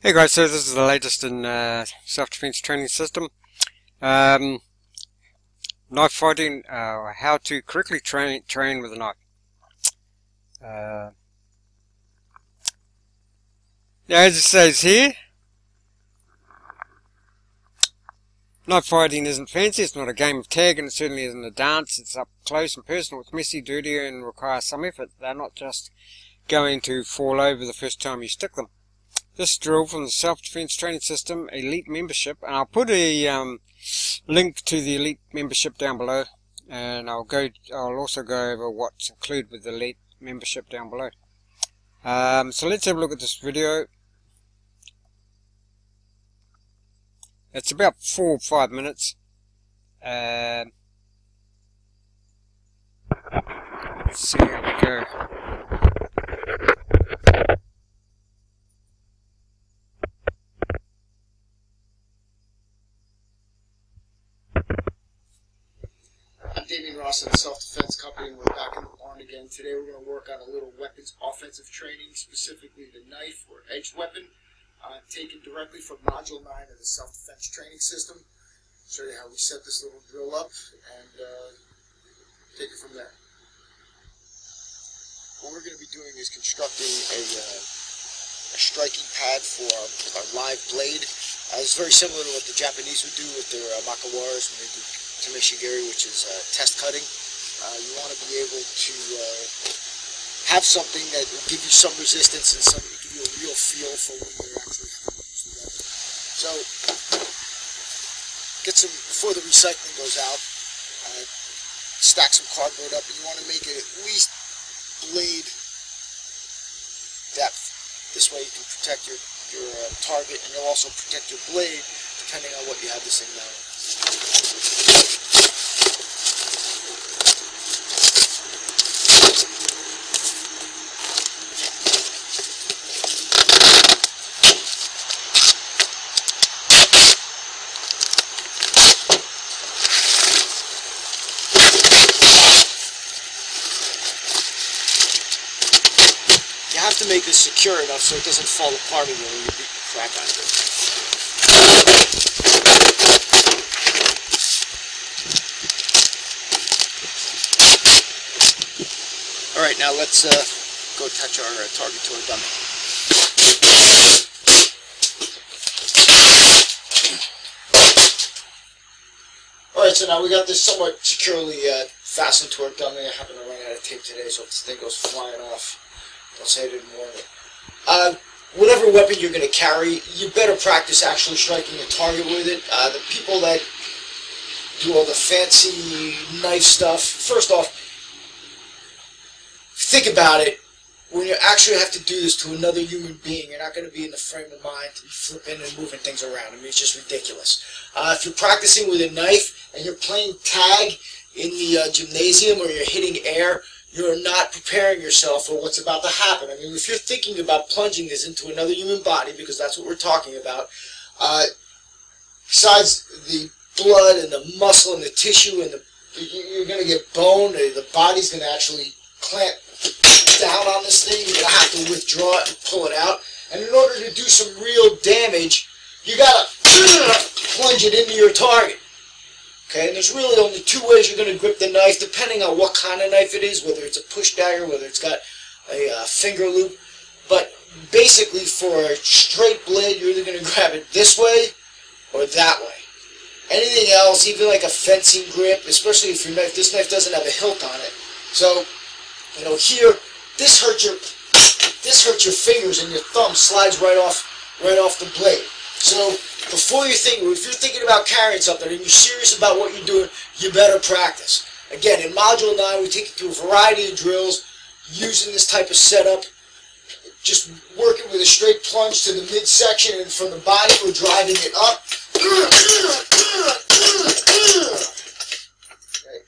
Hey guys, so this is the latest in self-defense training system. Knife fighting, how to correctly train with a knife. Now, as it says here, knife fighting isn't fancy, it's not a game of tag, and it certainly isn't a dance. It's up close and personal, it's messy, dirty, and requires some effort. They're not just going to fall over the first time you stick them. This drill from the self-defense training system elite membership, and I'll put a link to the elite membership down below, and I'll also go over what's included with the elite membership down below. So let's have a look at this video. It's about 4 or 5 minutes. Let's see how we go. Ross of the Self-Defense Company, and we're back in the barn again. Today we're going to work on a little weapons offensive training, specifically the knife or edged weapon, taken directly from Module 9 of the Self-Defense Training System. Show you how we set this little drill up and take it from there. What we're going to be doing is constructing a striking pad for our live blade. It's very similar to what the Japanese would do with their makawaras when they do tameshigiri, which is test cutting. You want to be able to have something that will give you some resistance and give you a real feel for when you're actually having to use the weapon. So, before the recycling goes out, stack some cardboard up, and you want to make it at least blade depth. This way you can protect your target, and you'll also protect your blade depending on what you have this thing mounted. You have to make this secure enough so it doesn't fall apart when you beat the crap out of it. Alright, now let's go attach our target to our dummy. Alright, so now we got this somewhat securely fastened to our dummy. I happen to run out of tape today, so if this thing goes flying off, don't say I didn't warn you. Whatever weapon you're going to carry, you better practice actually striking a target with it. The people that do all the fancy knife stuff, first off, think about it. When you actually have to do this to another human being, you're not going to be in the frame of mind to be flipping and moving things around. I mean, it's just ridiculous. If you're practicing with a knife and you're playing tag in the gymnasium or you're hitting air, you're not preparing yourself for what's about to happen. I mean, if you're thinking about plunging this into another human body, because that's what we're talking about, besides the blood and the muscle and the tissue, and you're going to get bone, the body's going to actually clamp down on this thing. You're going to have to withdraw it and pull it out. And in order to do some real damage, you got to plunge it into your target. Okay, and there's really only 2 ways you're going to grip the knife, depending on what kind of knife it is, whether it's a push dagger, whether it's got a finger loop. But basically, for a straight blade, you're either going to grab it this way or that way. Anything else, even like a fencing grip, especially if this knife doesn't have a hilt on it. So, you know, here, this hurts your fingers, and your thumb slides right off the blade. So, before you think, if you're thinking about carrying something and you're serious about what you're doing, you better practice. Again, in Module 9, we take you through a variety of drills using this type of setup. Just working with a straight plunge to the midsection, and from the body, we're driving it up. Okay.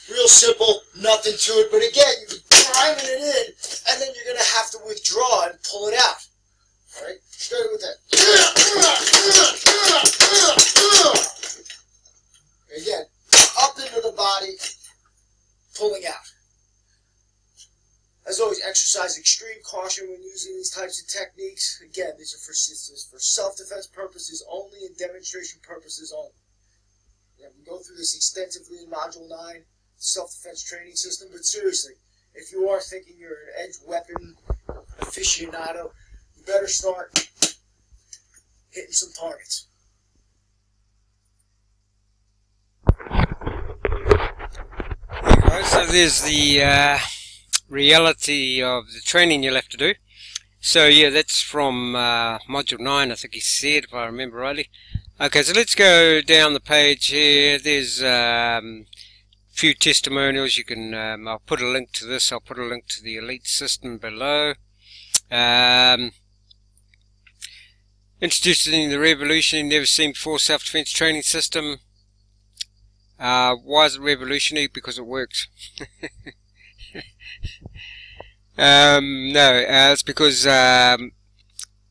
Real simple, nothing to it, but again, you're driving it in, and then you're going to have to withdraw and pull it out. Alright, straight with that. Again, up into the body, pulling out. As always, exercise exercise extreme caution when using these types of techniques. Again, these are for self-defense purposes only and demonstration purposes only. Yeah, we go through this extensively in Module 9, self-defense training system, but seriously, if you are thinking you're an edge weapon aficionado, you better start hitting some targets. So there's the reality of the training you'll have to do. So yeah, that's from Module 9, I think he said, if I remember rightly. Okay, so let's go down the page here. There's few testimonials. You can I'll put a link to this. I'll put a link to the elite system below. Introducing the revolutionary, never seen before self-defense training system. Why is it revolutionary? Because it works. No, it's because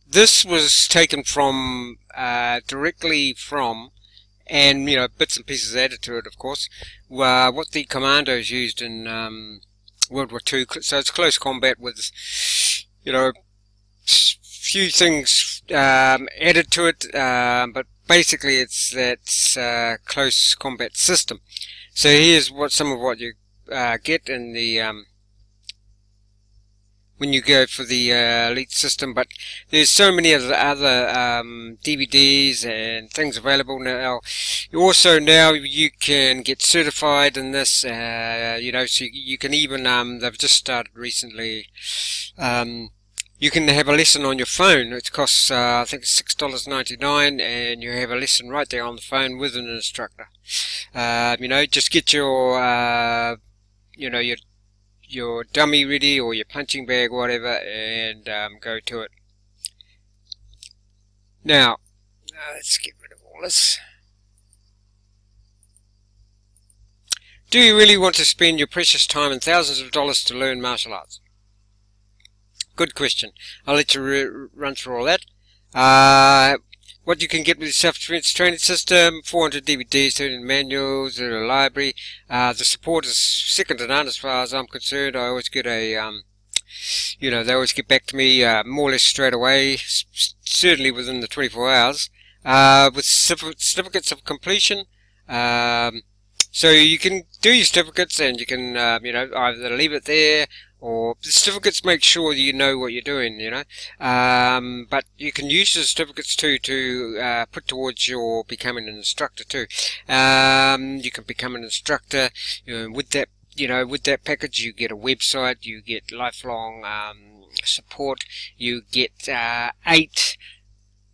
this was taken from directly from, and you know, bits and pieces added to it, of course, what the commandos used in World War II. So it's close combat with, you know, few things added to it, but basically it's that close combat system. So here's some of what you get in the when you go for the elite system. But there's so many of the other DVDs and things available now. Now you can get certified in this, you know, so you can even they've just started recently, you can have a lesson on your phone. It costs I think it's $6.99, and you have a lesson right there on the phone with an instructor. You know, just get your you know, your dummy ready, or your punching bag, whatever, and go to it. Now, let's get rid of all this. Do you really want to spend your precious time and thousands of dollars to learn martial arts? Good question. I'll let you run through all that. What you can get with the self-defense training system: 400 DVDs, 13 manuals, a library. The support is second to none as far as I'm concerned. I always get a, you know, they always get back to me more or less straight away, certainly within the 24 hours, with certificates of completion. So you can do your certificates, and you can, you know, either leave it there, or the certificates make sure you know what you're doing, you know. But you can use the certificates too to put towards your becoming an instructor too. You can become an instructor, you know, with that. You know, with that package, you get a website, you get lifelong support, you get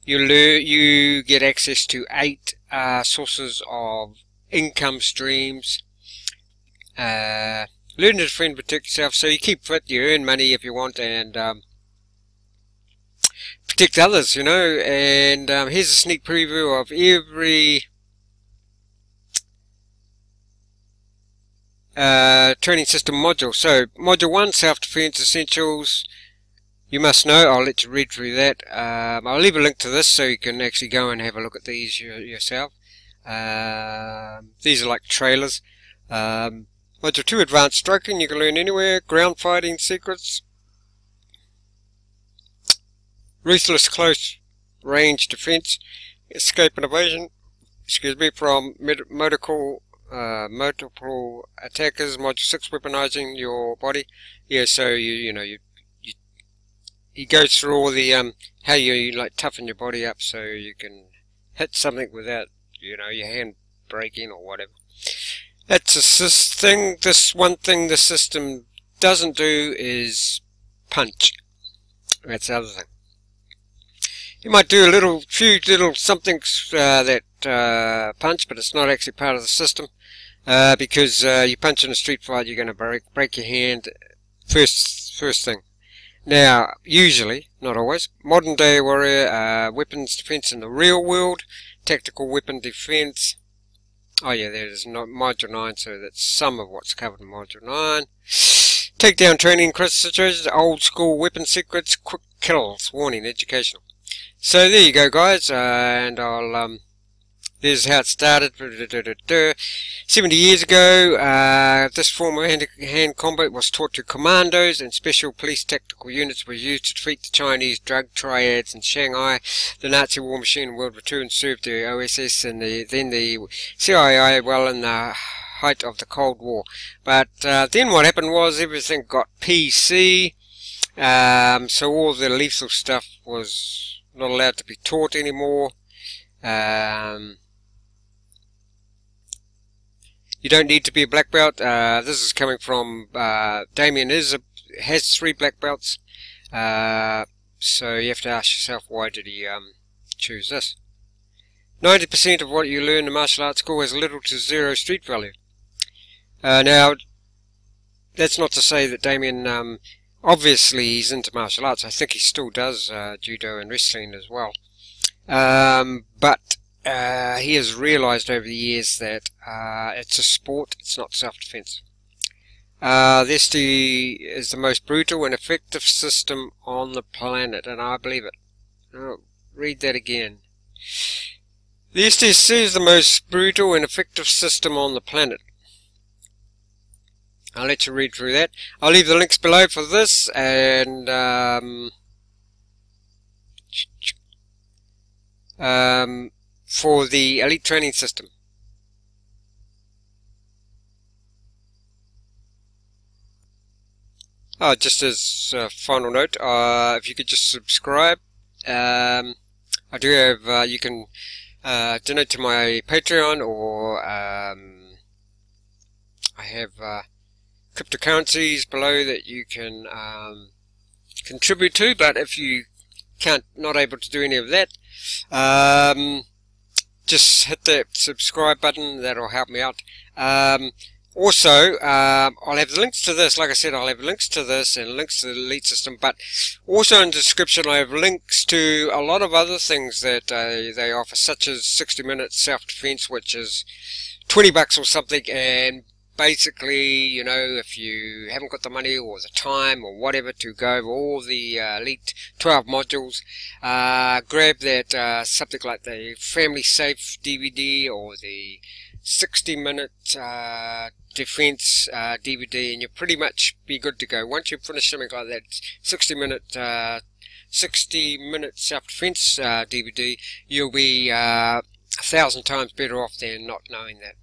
you get access to 8 sources of income streams. Learn to defend and protect yourself, so you keep fit, you earn money if you want, and protect others, you know. And here's a sneak preview of every training system module. So, Module 1, Self-Defense Essentials. You must know. I'll let you read through that. I'll leave a link to this so you can actually go and have a look at these yourself. These are like trailers. Module 2, Advanced Striking. You can learn anywhere. Ground Fighting Secrets. Ruthless Close Range Defense. Escape and Evasion. Excuse me, from multiple attackers. Module 6, Weaponizing Your Body. Yeah, so you know, he goes through all the how you like toughen your body up so you can hit something without, you know, your hand breaking or whatever. That's a thing. This one thing the system doesn't do is punch. That's the other thing. You might do a few little somethings that punch, but it's not actually part of the system, because you punch in a street fight, you're going to break your hand first thing. Now, usually, not always, modern day warrior weapons defense in the real world, tactical weapon defense. Oh yeah, there is Module 9, so that's some of what's covered in Module 9. Takedown training, crisis situations, old school weapon secrets, quick kills, warning, educational. So there you go, guys, and I'll Here's how it started. 70 years ago, this form of hand combat was taught to commandos, and special police tactical units were used to defeat the Chinese drug triads in Shanghai, the Nazi war machine in World War II, and served the OSS and then the CIA well in the height of the Cold War. But then what happened was everything got PC, so all the lethal stuff was not allowed to be taught anymore. You don't need to be a black belt. This is coming from Damien has 3 black belts, so you have to ask yourself, why did he choose this? 90% of what you learn in martial arts school has little to zero street value. Now, that's not to say that Damien, obviously he's into martial arts. I think he still does judo and wrestling as well. But he has realized over the years that it's a sport, it's not self-defense. This is the most brutal and effective system on the planet, and I believe it. I'll read that again. The STC is the most brutal and effective system on the planet. I'll let you read through that. I'll leave the links below for this, and for the elite training system. Just as a final note, if you could just subscribe. I do have, you can donate to my Patreon, or I have cryptocurrencies below that you can contribute to, but if you not able to do any of that, just hit that subscribe button. That'll help me out. Also, I'll have the links to this. Like I said, I'll have links to this and links to the elite system, but also in the description I have links to a lot of other things that they offer, such as 60 minutes self-defense, which is $20 or something, and basically, you know, if you haven't got the money or the time or whatever to go over all the elite 12 modules, grab that something like the Family Safe DVD or the 60-minute defense DVD, and you'll pretty much be good to go. Once you finish something like that 60-minute self-defense DVD, you'll be 1,000 times better off than not knowing that.